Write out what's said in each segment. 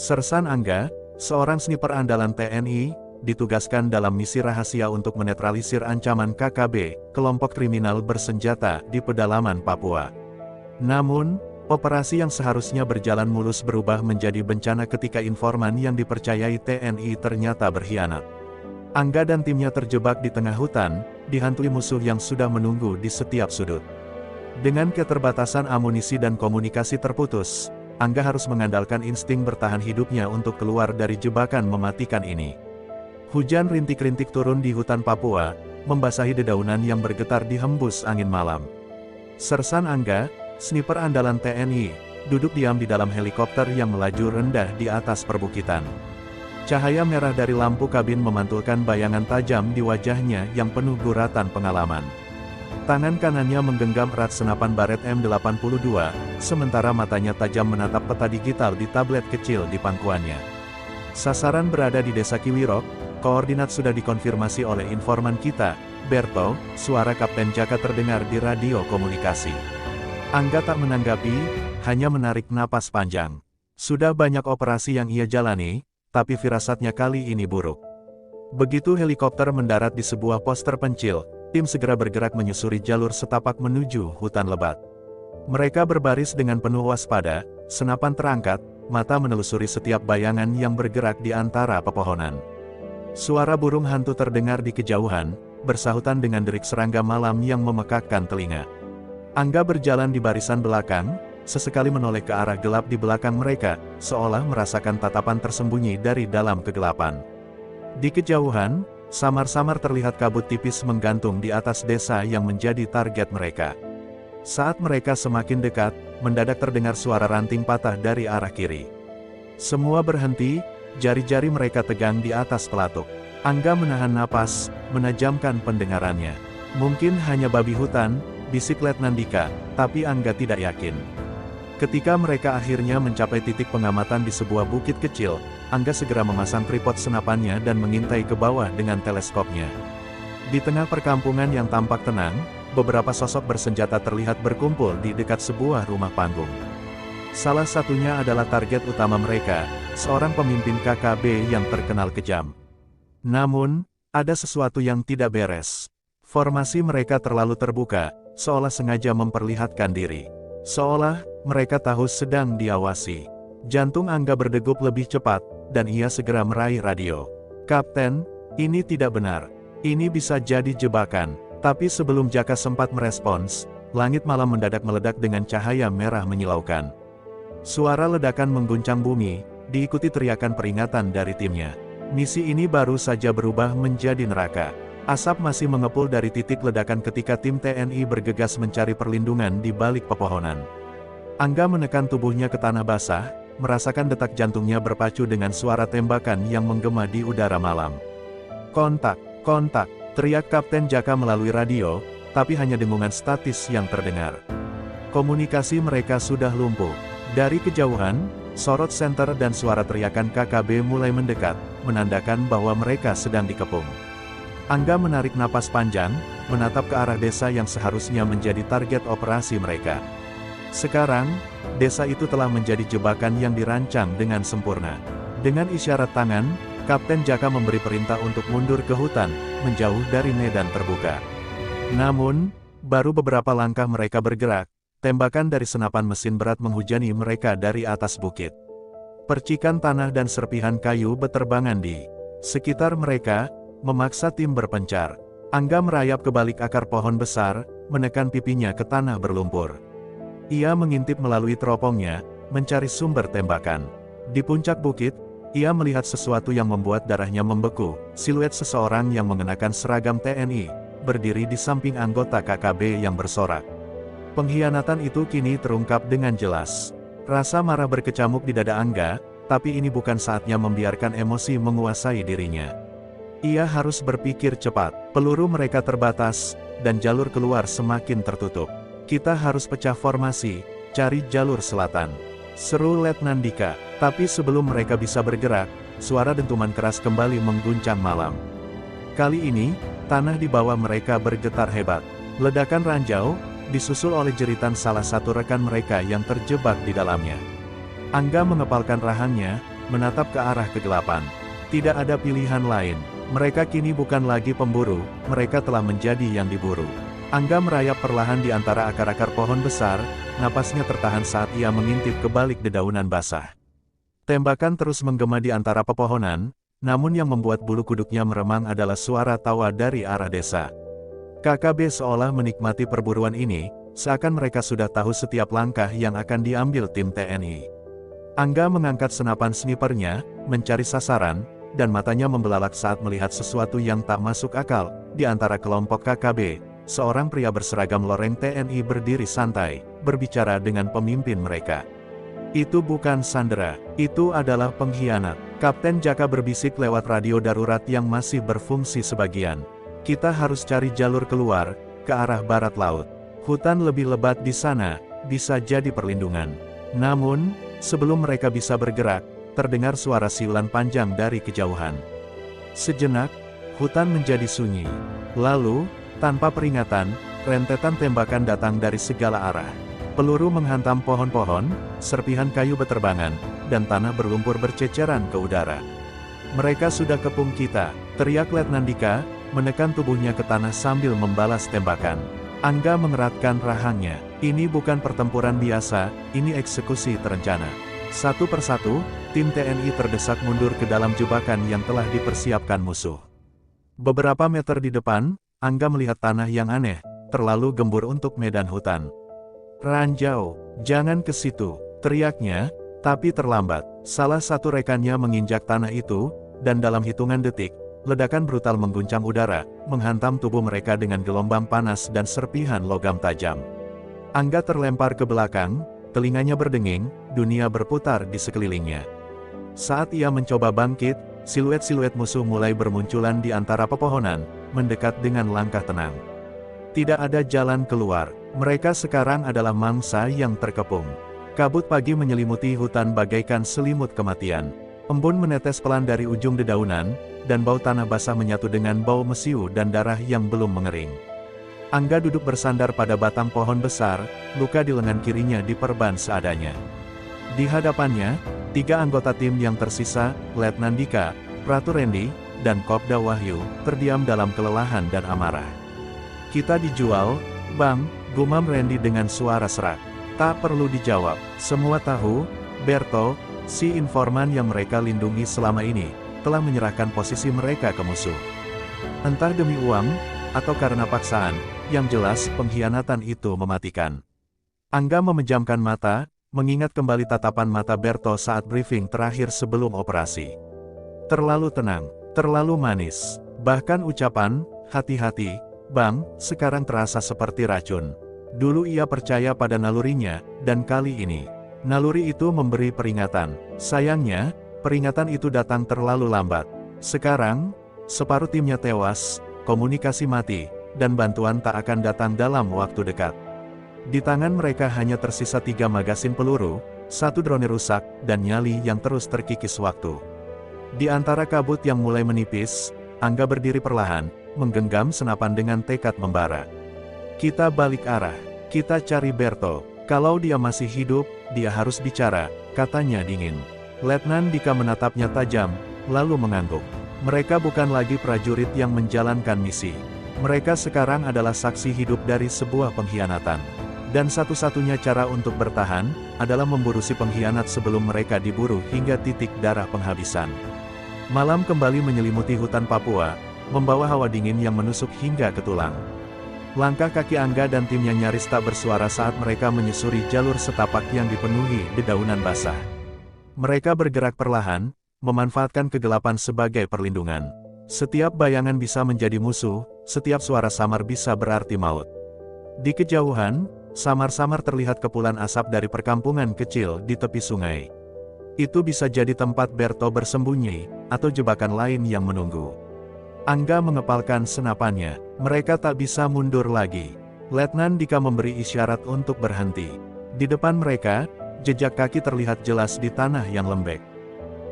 Sersan Angga, seorang sniper andalan TNI, ditugaskan dalam misi rahasia untuk menetralisir ancaman KKB, kelompok kriminal bersenjata di pedalaman Papua. Namun, operasi yang seharusnya berjalan mulus berubah menjadi bencana ketika informan yang dipercayai TNI ternyata berkhianat. Angga dan timnya terjebak di tengah hutan, dihantui musuh yang sudah menunggu di setiap sudut. Dengan keterbatasan amunisi dan komunikasi terputus, Angga harus mengandalkan insting bertahan hidupnya untuk keluar dari jebakan mematikan ini. Hujan rintik-rintik turun di hutan Papua, membasahi dedaunan yang bergetar di hembus angin malam. Sersan Angga, sniper andalan TNI, duduk diam di dalam helikopter yang melaju rendah di atas perbukitan. Cahaya merah dari lampu kabin memantulkan bayangan tajam di wajahnya yang penuh guratan pengalaman. Tangan kanannya menggenggam erat senapan baret M82, sementara matanya tajam menatap peta digital di tablet kecil di pangkuannya. Sasaran berada di Desa Kiwirok, koordinat sudah dikonfirmasi oleh informan kita, Berto, suara Kapten Jaka terdengar di radio komunikasi. Angga tak menanggapi, hanya menarik napas panjang. Sudah banyak operasi yang ia jalani, tapi firasatnya kali ini buruk. Begitu helikopter mendarat di sebuah pos terpencil, tim segera bergerak menyusuri jalur setapak menuju hutan lebat. Mereka berbaris dengan penuh waspada, senapan terangkat, mata menelusuri setiap bayangan yang bergerak di antara pepohonan. Suara burung hantu terdengar di kejauhan, bersahutan dengan derik serangga malam yang memekakkan telinga. Angga berjalan di barisan belakang, sesekali menoleh ke arah gelap di belakang mereka, seolah merasakan tatapan tersembunyi dari dalam kegelapan. Di kejauhan, samar-samar terlihat kabut tipis menggantung di atas desa yang menjadi target mereka. Saat mereka semakin dekat, mendadak terdengar suara ranting patah dari arah kiri. Semua berhenti, jari-jari mereka tegang di atas pelatuk. Angga menahan napas, menajamkan pendengarannya. Mungkin hanya babi hutan, bisik Letnan Dika, tapi Angga tidak yakin. Ketika mereka akhirnya mencapai titik pengamatan di sebuah bukit kecil, Angga segera memasang tripod senapannya dan mengintai ke bawah dengan teleskopnya. Di tengah perkampungan yang tampak tenang, beberapa sosok bersenjata terlihat berkumpul di dekat sebuah rumah panggung. Salah satunya adalah target utama mereka, seorang pemimpin KKB yang terkenal kejam. Namun, ada sesuatu yang tidak beres. Formasi mereka terlalu terbuka, seolah sengaja memperlihatkan diri. Seolah mereka tahu sedang diawasi. Jantung Angga berdegup lebih cepat, dan ia segera meraih radio. "Kapten, ini tidak benar. Ini bisa jadi jebakan." Tapi sebelum Jaka sempat merespons, langit malam mendadak meledak dengan cahaya merah menyilaukan. Suara ledakan mengguncang bumi, diikuti teriakan peringatan dari timnya. Misi ini baru saja berubah menjadi neraka. Asap masih mengepul dari titik ledakan ketika tim TNI bergegas mencari perlindungan di balik pepohonan. Angga menekan tubuhnya ke tanah basah, merasakan detak jantungnya berpacu dengan suara tembakan yang menggema di udara malam. "Kontak, kontak!" teriak Kapten Jaka melalui radio, tapi hanya dengungan statis yang terdengar. Komunikasi mereka sudah lumpuh. Dari kejauhan, sorot senter dan suara teriakan KKB mulai mendekat, menandakan bahwa mereka sedang dikepung. Angga menarik napas panjang, menatap ke arah desa yang seharusnya menjadi target operasi mereka. Sekarang, desa itu telah menjadi jebakan yang dirancang dengan sempurna. Dengan isyarat tangan, Kapten Jaka memberi perintah untuk mundur ke hutan, menjauh dari medan terbuka. Namun, baru beberapa langkah mereka bergerak, tembakan dari senapan mesin berat menghujani mereka dari atas bukit. Percikan tanah dan serpihan kayu beterbangan di sekitar mereka, memaksa tim berpencar. Angga merayap ke balik akar pohon besar, menekan pipinya ke tanah berlumpur. Ia mengintip melalui teropongnya, mencari sumber tembakan. Di puncak bukit, ia melihat sesuatu yang membuat darahnya membeku, siluet seseorang yang mengenakan seragam TNI, berdiri di samping anggota KKB yang bersorak. Pengkhianatan itu kini terungkap dengan jelas. Rasa marah berkecamuk di dada Angga, tapi ini bukan saatnya membiarkan emosi menguasai dirinya. Ia harus berpikir cepat, peluru mereka terbatas, dan jalur keluar semakin tertutup. "Kita harus pecah formasi, cari jalur selatan," seru Letnan Dika. Tapi sebelum mereka bisa bergerak, suara dentuman keras kembali mengguncang malam. Kali ini, tanah di bawah mereka bergetar hebat. Ledakan ranjau, disusul oleh jeritan salah satu rekan mereka yang terjebak di dalamnya. Angga mengepalkan rahangnya, menatap ke arah kegelapan. Tidak ada pilihan lain. Mereka kini bukan lagi pemburu, mereka telah menjadi yang diburu. Angga merayap perlahan di antara akar-akar pohon besar, napasnya tertahan saat ia mengintip ke balik dedaunan basah. Tembakan terus menggema di antara pepohonan, namun yang membuat bulu kuduknya meremang adalah suara tawa dari arah desa. KKB seolah menikmati perburuan ini, seakan mereka sudah tahu setiap langkah yang akan diambil tim TNI. Angga mengangkat senapan snipernya, mencari sasaran, dan matanya membelalak saat melihat sesuatu yang tak masuk akal. Di antara kelompok KKB, seorang pria berseragam loreng TNI berdiri santai, berbicara dengan pemimpin mereka. Itu bukan sandera, itu adalah pengkhianat. Kapten Jaka berbisik lewat radio darurat yang masih berfungsi sebagian. Kita harus cari jalur keluar, ke arah barat laut. Hutan lebih lebat di sana, bisa jadi perlindungan. Namun, sebelum mereka bisa bergerak, terdengar suara siulan panjang dari kejauhan. Sejenak, hutan menjadi sunyi. Lalu, tanpa peringatan, rentetan tembakan datang dari segala arah. Peluru menghantam pohon-pohon, serpihan kayu beterbangan, dan tanah berlumpur berceceran ke udara. Mereka sudah kepung kita, teriak Letnan Dika, menekan tubuhnya ke tanah sambil membalas tembakan. Angga mengeratkan rahangnya. Ini bukan pertempuran biasa, ini eksekusi terencana. Satu persatu, tim TNI terdesak mundur ke dalam jebakan yang telah dipersiapkan musuh. Beberapa meter di depan, Angga melihat tanah yang aneh, terlalu gembur untuk medan hutan. "Ranjau, jangan ke situ," teriaknya, tapi terlambat. Salah satu rekannya menginjak tanah itu, dan dalam hitungan detik, ledakan brutal mengguncang udara, menghantam tubuh mereka dengan gelombang panas dan serpihan logam tajam. Angga terlempar ke belakang, telinganya berdenging, dunia berputar di sekelilingnya. Saat ia mencoba bangkit, siluet-siluet musuh mulai bermunculan di antara pepohonan, mendekat dengan langkah tenang. Tidak ada jalan keluar. Mereka sekarang adalah mangsa yang terkepung. Kabut pagi menyelimuti hutan bagaikan selimut kematian. Embun menetes pelan dari ujung dedaunan, dan bau tanah basah menyatu dengan bau mesiu dan darah yang belum mengering. Angga duduk bersandar pada batang pohon besar, luka di lengan kirinya diperban seadanya. Di hadapannya, 3 anggota tim yang tersisa, Letnan Dika, Pratu Rendi, dan Kopda Wahyu, terdiam dalam kelelahan dan amarah. "Kita dijual, Bang," gumam Rendi dengan suara serak. Tak perlu dijawab, semua tahu, Berto, si informan yang mereka lindungi selama ini, telah menyerahkan posisi mereka ke musuh. Entah demi uang, atau karena paksaan, yang jelas pengkhianatan itu mematikan. Angga memejamkan mata, mengingat kembali tatapan mata Berto saat briefing terakhir sebelum operasi. Terlalu tenang, terlalu manis, bahkan ucapan, "Hati-hati, Bang," sekarang terasa seperti racun. Dulu ia percaya pada nalurinya, dan kali ini, naluri itu memberi peringatan. Sayangnya, peringatan itu datang terlalu lambat. Sekarang, separuh timnya tewas, komunikasi mati, dan bantuan tak akan datang dalam waktu dekat. Di tangan mereka hanya tersisa 3 magasin peluru, 1 drone rusak, dan nyali yang terus terkikis waktu. Di antara kabut yang mulai menipis, Angga berdiri perlahan, menggenggam senapan dengan tekad membara. "Kita balik arah. Kita cari Berto. Kalau dia masih hidup, dia harus bicara," katanya dingin. Letnan Dika menatapnya tajam, lalu mengangguk. Mereka bukan lagi prajurit yang menjalankan misi. Mereka sekarang adalah saksi hidup dari sebuah pengkhianatan. Dan satu-satunya cara untuk bertahan, adalah memburu si pengkhianat sebelum mereka diburu hingga titik darah penghabisan. Malam kembali menyelimuti hutan Papua, membawa hawa dingin yang menusuk hingga ke tulang. Langkah kaki Angga dan timnya nyaris tak bersuara saat mereka menyusuri jalur setapak yang dipenuhi dedaunan basah. Mereka bergerak perlahan, memanfaatkan kegelapan sebagai perlindungan. Setiap bayangan bisa menjadi musuh, setiap suara samar bisa berarti maut. Di kejauhan, samar-samar terlihat kepulan asap dari perkampungan kecil di tepi sungai. Itu bisa jadi tempat Berto bersembunyi, atau jebakan lain yang menunggu. Angga mengepalkan senapannya. Mereka tak bisa mundur lagi. Letnan Dika memberi isyarat untuk berhenti. Di depan mereka, jejak kaki terlihat jelas di tanah yang lembek.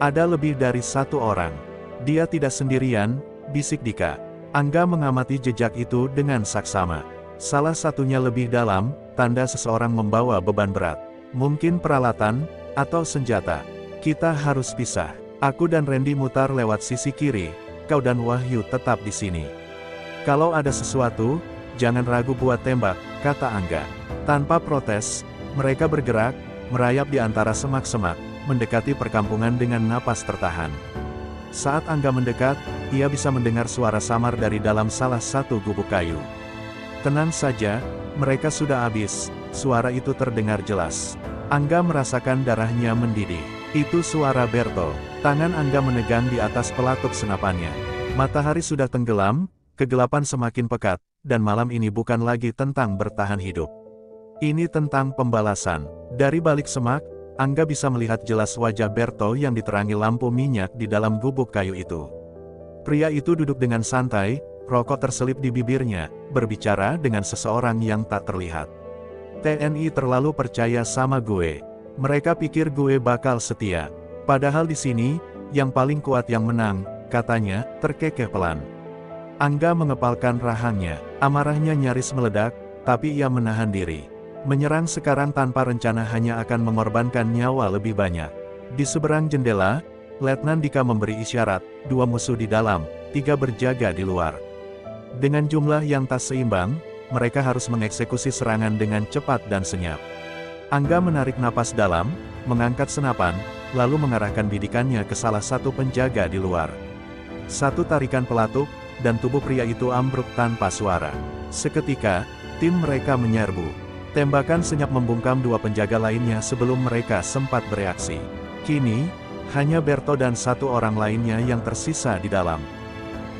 Ada lebih dari 1 orang. Dia tidak sendirian, bisik Dika. Angga mengamati jejak itu dengan saksama. Salah satunya lebih dalam, tanda seseorang membawa beban berat. Mungkin peralatan, atau senjata. Kita harus pisah. Aku dan Randy mutar lewat sisi kiri, kau dan Wahyu tetap di sini. Kalau ada sesuatu, jangan ragu buat tembak, kata Angga. Tanpa protes, mereka bergerak, merayap di antara semak-semak, mendekati perkampungan dengan napas tertahan. Saat Angga mendekat, ia bisa mendengar suara samar dari dalam salah satu gubuk kayu. Tenang saja, mereka sudah habis, suara itu terdengar jelas. Angga merasakan darahnya mendidih. Itu suara Berto. Tangan Angga menegang di atas pelatuk senapannya. Matahari sudah tenggelam, kegelapan semakin pekat, dan malam ini bukan lagi tentang bertahan hidup. Ini tentang pembalasan. Dari balik semak, Angga bisa melihat jelas wajah Berto yang diterangi lampu minyak di dalam gubuk kayu itu. Pria itu duduk dengan santai, rokok terselip di bibirnya, berbicara dengan seseorang yang tak terlihat. TNI terlalu percaya sama gue. Mereka pikir gue bakal setia. Padahal di sini, yang paling kuat yang menang, katanya, terkekeh pelan. Angga mengepalkan rahangnya. Amarahnya nyaris meledak, tapi ia menahan diri. Menyerang sekarang tanpa rencana hanya akan mengorbankan nyawa lebih banyak. Di seberang jendela, Letnan Dika memberi isyarat, 2 musuh di dalam, 3 berjaga di luar. Dengan jumlah yang tak seimbang, mereka harus mengeksekusi serangan dengan cepat dan senyap. Angga menarik napas dalam, mengangkat senapan, lalu mengarahkan bidikannya ke salah satu penjaga di luar. Satu tarikan pelatuk, dan tubuh pria itu ambruk tanpa suara. Seketika, tim mereka menyerbu. Tembakan senyap membungkam 2 penjaga lainnya sebelum mereka sempat bereaksi. Kini, hanya Berto dan 1 orang lainnya yang tersisa di dalam.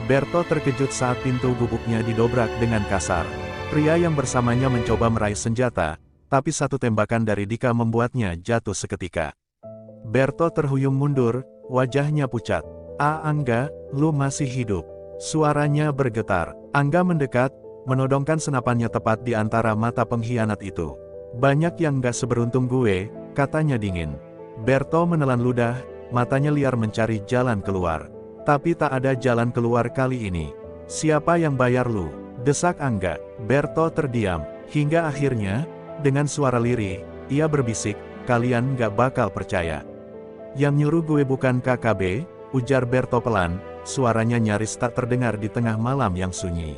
Berto terkejut saat pintu gubuknya didobrak dengan kasar. Pria yang bersamanya mencoba meraih senjata, tapi 1 tembakan dari Dika membuatnya jatuh seketika. Berto terhuyung mundur, wajahnya pucat. Angga, lu masih hidup." Suaranya bergetar. Angga mendekat, menodongkan senapannya tepat di antara mata pengkhianat itu. "Banyak yang gak seberuntung gue," katanya dingin. Berto menelan ludah, matanya liar mencari jalan keluar. Tapi tak ada jalan keluar kali ini. "Siapa yang bayar lu?" desak Angga. Berto terdiam, hingga akhirnya, dengan suara lirih, ia berbisik, "Kalian gak bakal percaya. Yang nyuruh gue bukan KKB, ujar Berto pelan, suaranya nyaris tak terdengar di tengah malam yang sunyi.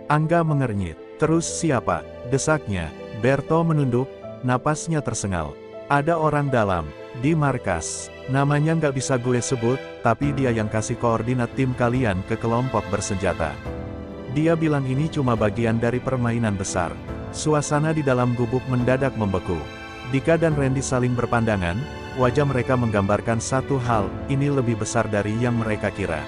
Angga mengernyit. "Terus siapa?" desaknya. Berto menunduk, napasnya tersengal. "Ada orang dalam, di markas. Namanya nggak bisa gue sebut, tapi dia yang kasih koordinat tim kalian ke kelompok bersenjata. Dia bilang ini cuma bagian dari permainan besar." Suasana di dalam gubuk mendadak membeku. Dika dan Randy saling berpandangan, wajah mereka menggambarkan satu hal, ini lebih besar dari yang mereka kira.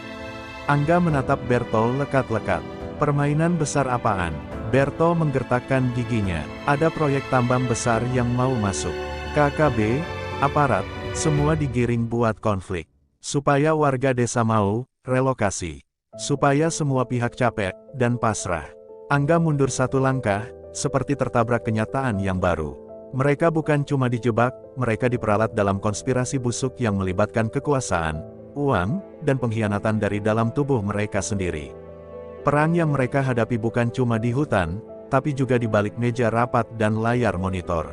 Angga menatap Berto lekat-lekat. "Permainan besar apaan?" Berto menggertakkan giginya. "Ada proyek tambang besar yang mau masuk. KKB, aparat, semua digiring buat konflik. Supaya warga desa mau relokasi. Supaya semua pihak capek dan pasrah." Angga mundur 1 langkah, seperti tertabrak kenyataan yang baru. Mereka bukan cuma dijebak, mereka diperalat dalam konspirasi busuk yang melibatkan kekuasaan, uang, dan pengkhianatan dari dalam tubuh mereka sendiri. Perang yang mereka hadapi bukan cuma di hutan, tapi juga di balik meja rapat dan layar monitor.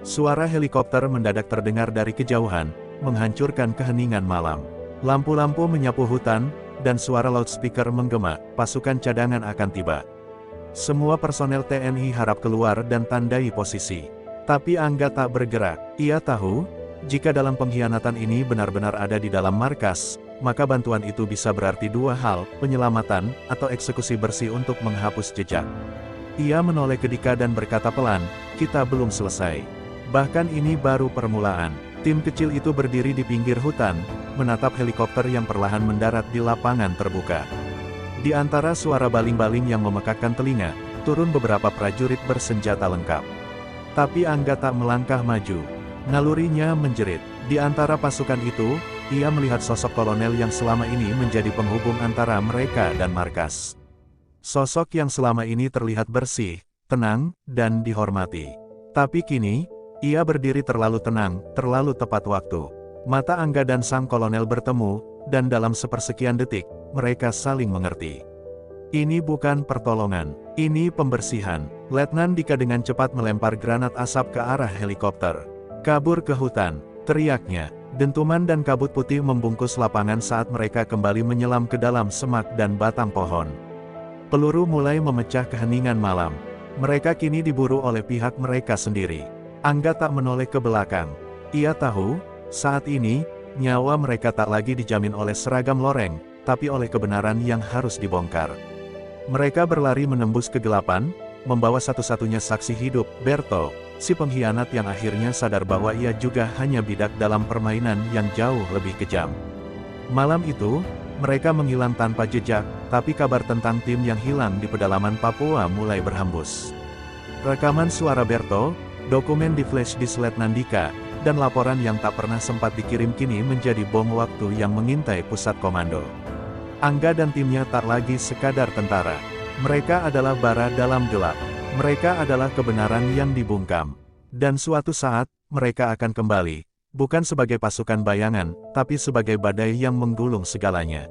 Suara helikopter mendadak terdengar dari kejauhan, menghancurkan keheningan malam. Lampu-lampu menyapu hutan, dan suara loudspeaker menggema, pasukan cadangan akan tiba. Semua personel TNI harap keluar dan tandai posisi. Tapi Angga tak bergerak. Ia tahu, jika dalam pengkhianatan ini benar-benar ada di dalam markas, maka bantuan itu bisa berarti 2 hal, penyelamatan, atau eksekusi bersih untuk menghapus jejak. Ia menoleh ke Dika dan berkata pelan, "Kita belum selesai. Bahkan ini baru permulaan." Tim kecil itu berdiri di pinggir hutan, menatap helikopter yang perlahan mendarat di lapangan terbuka. Di antara suara baling-baling yang memekakkan telinga, turun beberapa prajurit bersenjata lengkap. Tapi Angga tak melangkah maju. Nalurinya menjerit. Di antara pasukan itu, ia melihat sosok kolonel yang selama ini menjadi penghubung antara mereka dan markas. Sosok yang selama ini terlihat bersih, tenang, dan dihormati. Tapi kini, ia berdiri terlalu tenang, terlalu tepat waktu. Mata Angga dan sang kolonel bertemu, dan dalam sepersekian detik, mereka saling mengerti. Ini bukan pertolongan, ini pembersihan. Letnan Dika dengan cepat melempar granat asap ke arah helikopter. "Kabur ke hutan," teriaknya. Dentuman dan kabut putih membungkus lapangan saat mereka kembali menyelam ke dalam semak dan batang pohon. Peluru mulai memecah keheningan malam. Mereka kini diburu oleh pihak mereka sendiri. Angga tak menoleh ke belakang. Ia tahu, saat ini, nyawa mereka tak lagi dijamin oleh seragam loreng, tapi oleh kebenaran yang harus dibongkar. Mereka berlari menembus kegelapan, membawa satu-satunya saksi hidup, Berto, si pengkhianat yang akhirnya sadar bahwa ia juga hanya bidak dalam permainan yang jauh lebih kejam. Malam itu, mereka menghilang tanpa jejak, tapi kabar tentang tim yang hilang di pedalaman Papua mulai berhembus. Rekaman suara Berto, dokumen di flash disk Nandika, dan laporan yang tak pernah sempat dikirim kini menjadi bom waktu yang mengintai pusat komando. Angga dan timnya tak lagi sekadar tentara. Mereka adalah bara dalam gelap. Mereka adalah kebenaran yang dibungkam. Dan suatu saat, mereka akan kembali. Bukan sebagai pasukan bayangan, tapi sebagai badai yang menggulung segalanya.